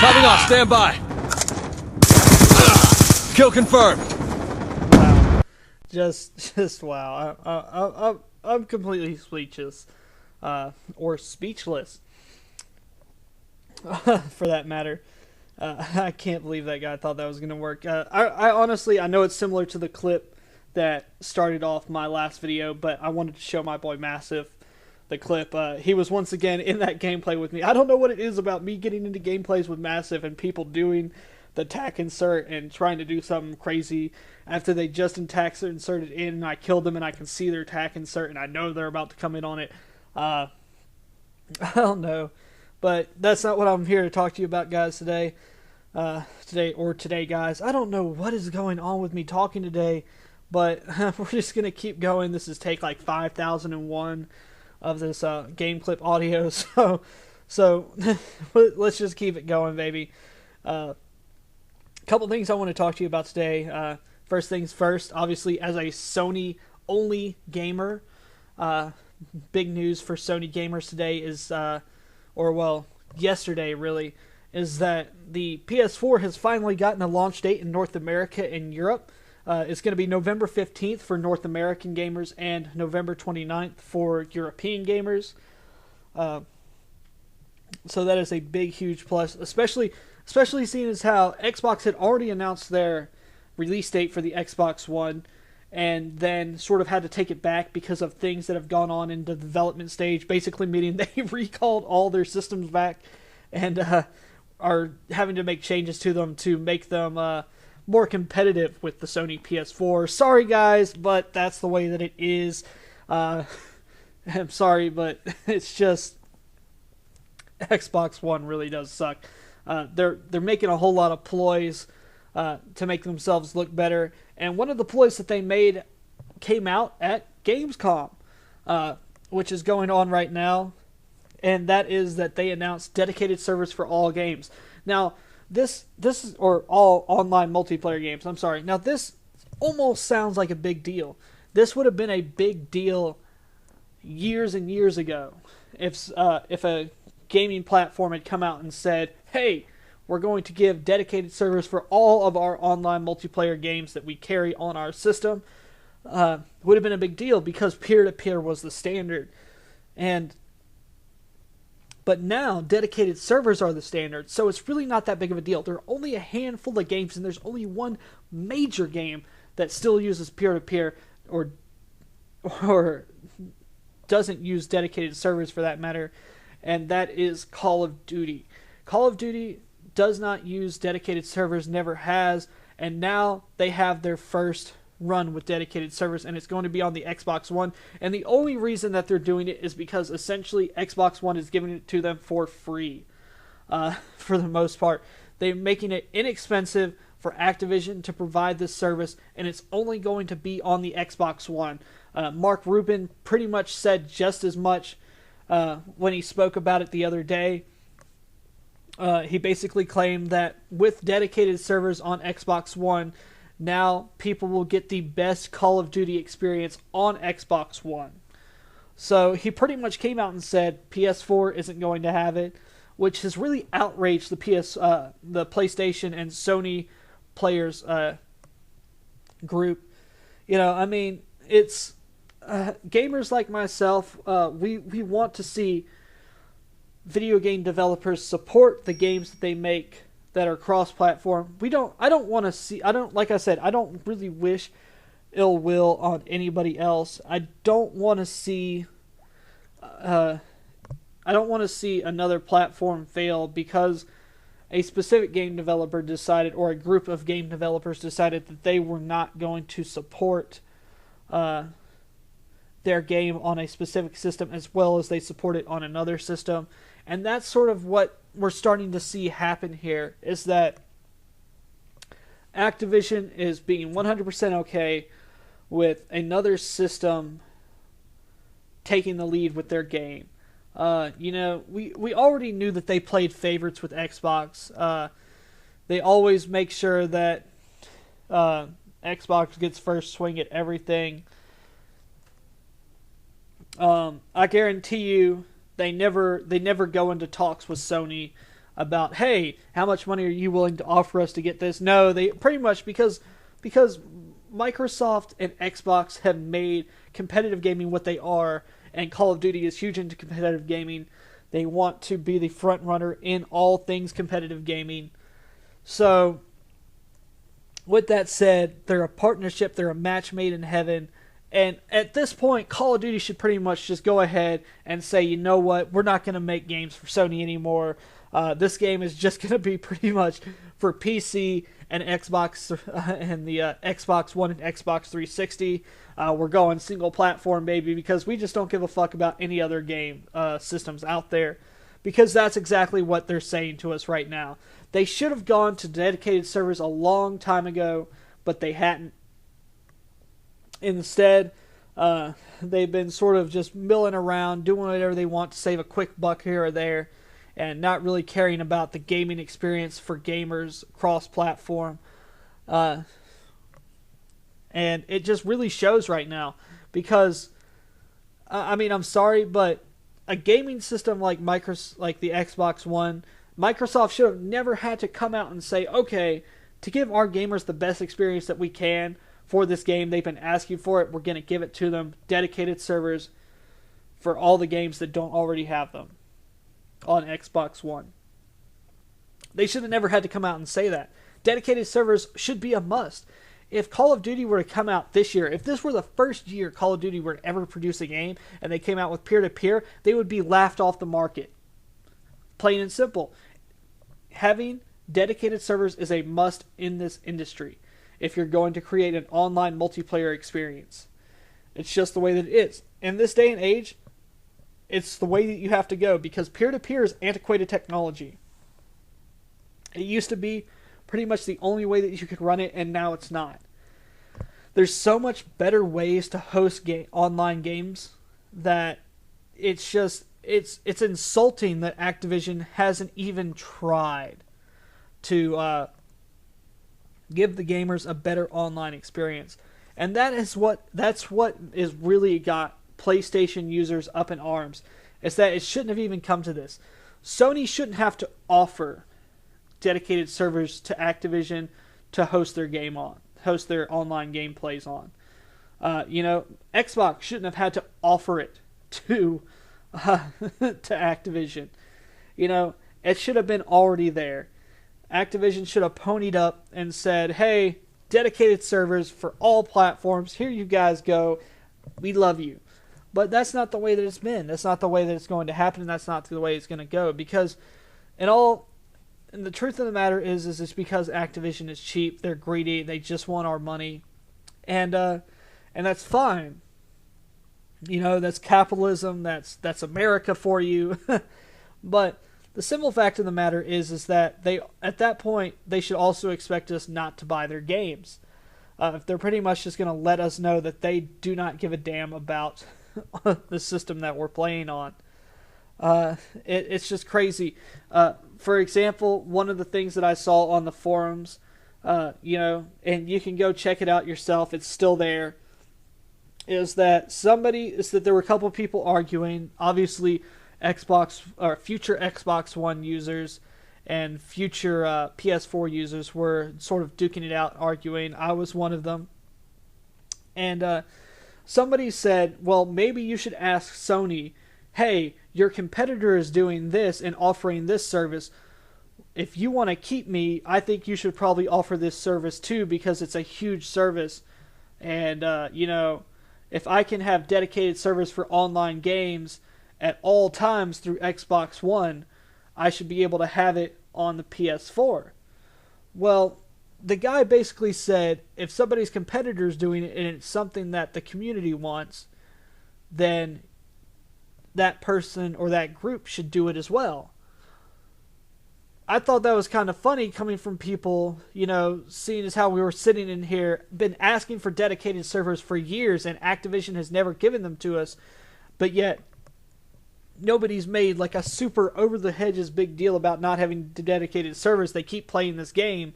Popping off, stand by. Kill confirmed. Wow. Just wow. I'm completely speechless. Or speechless. For that matter. I can't believe that guy thought that was going to work. I honestly, I know it's similar to the clip that started off my last video, but I wanted to show my boy Massive the clip. He was once again in that gameplay with me. I don't know what it is about me getting into gameplays with Massive and people doing the tack insert and trying to do something crazy after they just inserted in and I killed them and I can see their tack insert and I know they're about to come in on it. I don't know. But that's not what I'm here to talk to you about, guys, today. Today, guys. I don't know what is going on with me talking today, but we're just going to keep going. This is take like 5001 of this game clip audio, so let's just keep it going, baby. Couple things I want to talk to you about today. First things first, obviously, as a Sony-only gamer, big news for Sony gamers today is... yesterday really, is that the PS4 has finally gotten a launch date in North America and Europe. It's going to be November 15th for North American gamers and November 29th for European gamers. So that is a big, huge plus, especially seeing as how Xbox had already announced their release date for the Xbox One, and then sort of had to take it back because of things that have gone on in the development stage, basically meaning they recalled all their systems back and are having to make changes to them to make them more competitive with the Sony PS4. Sorry, guys, but that's the way that it is. I'm sorry, but it's just... Xbox One really does suck. They're making a whole lot of ploys to make themselves look better, and one of the ploys that they made came out at Gamescom, which is going on right now, and that is that they announced dedicated servers for all games. Now, this is, or all online multiplayer games, I'm sorry. Now, this almost sounds like a big deal. This would have been a big deal years and years ago if a gaming platform had come out and said, hey, we're going to give dedicated servers for all of our online multiplayer games that we carry on our system. Would have been a big deal because peer-to-peer was the standard. But now, dedicated servers are the standard, so it's really not that big of a deal. There are only a handful of games, and there's only one major game that still uses peer-to-peer or doesn't use dedicated servers for that matter, and that is Call of Duty. Call of Duty does not use dedicated servers, never has, and now they have their first run with dedicated servers, and it's going to be on the Xbox One. And the only reason that they're doing it is because essentially Xbox One is giving it to them for free, for the most part. They're making it inexpensive for Activision to provide this service, and it's only going to be on the Xbox One. Mark Rubin pretty much said just as much when he spoke about it the other day. He basically claimed that with dedicated servers on Xbox One, now people will get the best Call of Duty experience on Xbox One. So he pretty much came out and said PS4 isn't going to have it, which has really outraged the PlayStation and Sony players group. You know, I mean, it's gamers like myself. We want to see video game developers support the games that they make that are cross-platform. Like I said, I don't really wish ill will on anybody else. I don't want to see another platform fail because a specific game developer decided, or a group of game developers decided, that they were not going to support their game on a specific system as well as they support it on another system. And that's sort of what we're starting to see happen here, is that Activision is being 100% okay with another system taking the lead with their game. You know, we already knew that they played favorites with Xbox. They always make sure that Xbox gets first swing at everything. I guarantee you they never go into talks with Sony about, hey, how much money are you willing to offer us to get this? No, they pretty much, because Microsoft and Xbox have made competitive gaming what they are, and Call of Duty is huge into competitive gaming. They want to be the front runner in all things competitive gaming. So, with that said, they're a partnership, they're a match made in heaven, and at this point, Call of Duty should pretty much just go ahead and say, you know what, we're not going to make games for Sony anymore. This game is just going to be pretty much for PC and Xbox and the Xbox One and Xbox 360. We're going single platform, baby, because we just don't give a fuck about any other game systems out there. Because that's exactly what they're saying to us right now. They should have gone to dedicated servers a long time ago, but they hadn't. Instead, they've been sort of just milling around, doing whatever they want to save a quick buck here or there, and not really caring about the gaming experience for gamers cross-platform. And it just really shows right now. Because, I mean, I'm sorry, but a gaming system like the Xbox One, Microsoft should have never had to come out and say, okay, to give our gamers the best experience that we can for this game, they've been asking for it, we're going to give it to them. Dedicated servers for all the games that don't already have them on Xbox One. They should have never had to come out and say that. Dedicated servers should be a must. If Call of Duty were to come out this year, if this were the first year Call of Duty were to ever produce a game and they came out with peer-to-peer, they would be laughed off the market. Plain and simple. Having dedicated servers is a must in this industry if you're going to create an online multiplayer experience. It's just the way that it is. In this day and age, it's the way that you have to go because peer-to-peer is antiquated technology. It used to be pretty much the only way that you could run it, and now it's not. There's so much better ways to host online games that it's insulting that Activision hasn't even tried to give the gamers a better online experience. And that's what is really got PlayStation users up in arms. Is that it shouldn't have even come to this. Sony shouldn't have to offer dedicated servers to Activision to host their game on, host their online gameplays on. Xbox shouldn't have had to offer it to Activision. It should have been already there. Activision should have ponied up and said, hey, dedicated servers for all platforms. Here you guys go. We love you. But that's not the way that it's been. That's not the way that it's going to happen. And that's not the way it's going to go. Because and the truth of the matter is it's because Activision is cheap. They're greedy. They just want our money. And that's fine. That's capitalism. That's America for you. But the simple fact of the matter is that at that point they should also expect us not to buy their games. If they're pretty much just going to let us know that they do not give a damn about the system that we're playing on. It's just crazy. For example, one of the things that I saw on the forums, and you can go check it out yourself, it's still there, is that there were a couple people arguing, obviously Xbox or future Xbox One users and future PS4 users were sort of duking it out, arguing. I was one of them. And somebody said, well, maybe you should ask Sony, hey, your competitor is doing this and offering this service. If you want to keep me, I think you should probably offer this service too because it's a huge service. And, if I can have dedicated servers for online games at all times through Xbox One, I should be able to have it on the PS4. Well, the guy basically said, if somebody's competitor is doing it and it's something that the community wants, then that person or that group should do it as well. I thought that was kind of funny coming from people, seeing as how we were sitting in here, been asking for dedicated servers for years and Activision has never given them to us, but yet nobody's made like a super over the hedges big deal about not having dedicated servers. They keep playing this game.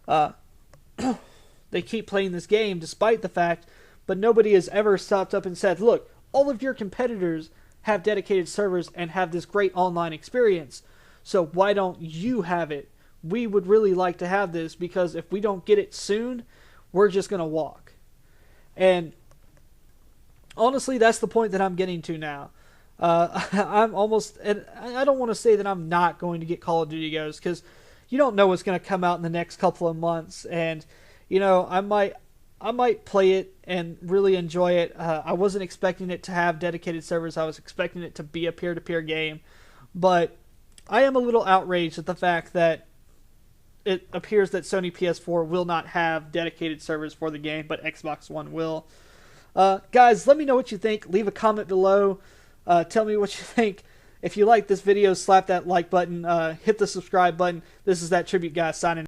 They keep playing this game despite the fact, but nobody has ever stopped up and said, look, all of your competitors have dedicated servers and have this great online experience. So why don't you have it? We would really like to have this, because if we don't get it soon, we're just going to walk. And honestly, that's the point that I'm getting to now. I'm almost, and I don't want to say that I'm not going to get Call of Duty Ghosts, because you don't know what's going to come out in the next couple of months. And, you know, I might play it and really enjoy it. I wasn't expecting it to have dedicated servers. I was expecting it to be a peer-to-peer game. But I am a little outraged at the fact that it appears that Sony PS4 will not have dedicated servers for the game, but Xbox One will. Guys, let me know what you think. Leave a comment below. Tell me what you think. If you like this video, slap that like button. Hit the subscribe button. This is That Tribute Guy signing out.